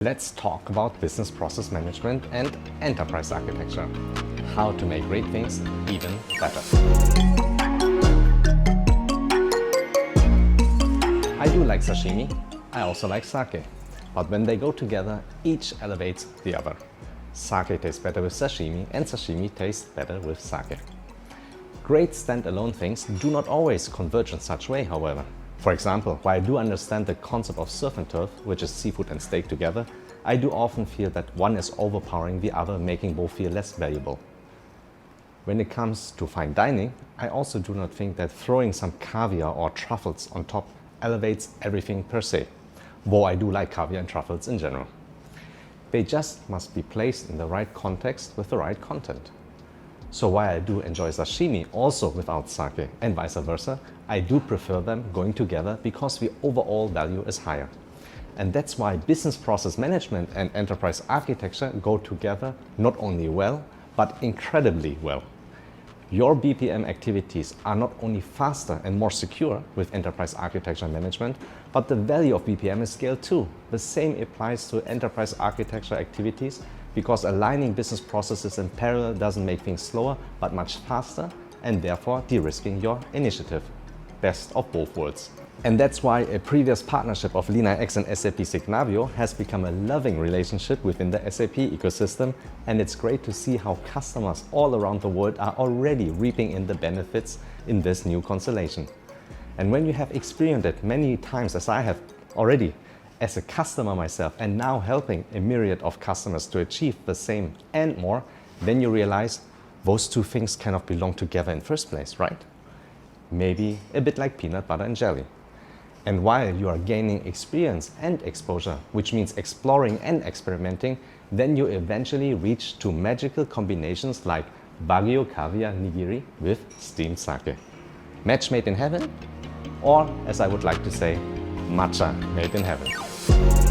Let's talk about business process management and enterprise architecture. How to make great things even better. I do like sashimi, I also like sake. But when they go together, each elevates the other. Sake tastes better with sashimi and sashimi tastes better with sake. Great standalone things do not always converge in such way, however. For example, while I do understand the concept of surf and turf, which is seafood and steak together, I do often feel that one is overpowering the other, making both feel less valuable. When it comes to fine dining, I also do not think that throwing some caviar or truffles on top elevates everything per se, though I do like caviar and truffles in general. They just must be placed in the right context with the right content. So while I do enjoy sashimi also without sake and vice versa, I do prefer them going together because the overall value is higher. And that's why business process management and enterprise architecture go together not only well, but incredibly well. Your BPM activities are not only faster and more secure with enterprise architecture management, but the value of BPM is scaled too. The same applies to enterprise architecture activities because aligning business processes in parallel doesn't make things slower, but much faster, and therefore de-risking your initiative. Best of both worlds. And that's why a previous partnership of LeanIX and SAP Signavio has become a loving relationship within the SAP ecosystem, and it's great to see how customers all around the world are already reaping in the benefits in this new constellation. And when you have experienced it many times, as I have already, as a customer myself, and now helping a myriad of customers to achieve the same and more, then you realize those two things cannot belong together in the first place, right? Maybe a bit like peanut butter and jelly. And while you are gaining experience and exposure, which means exploring and experimenting, then you eventually reach to magical combinations like Baguio caviar nigiri with steamed sake. Match made in heaven? Or, as I would like to say, matcha made in heaven.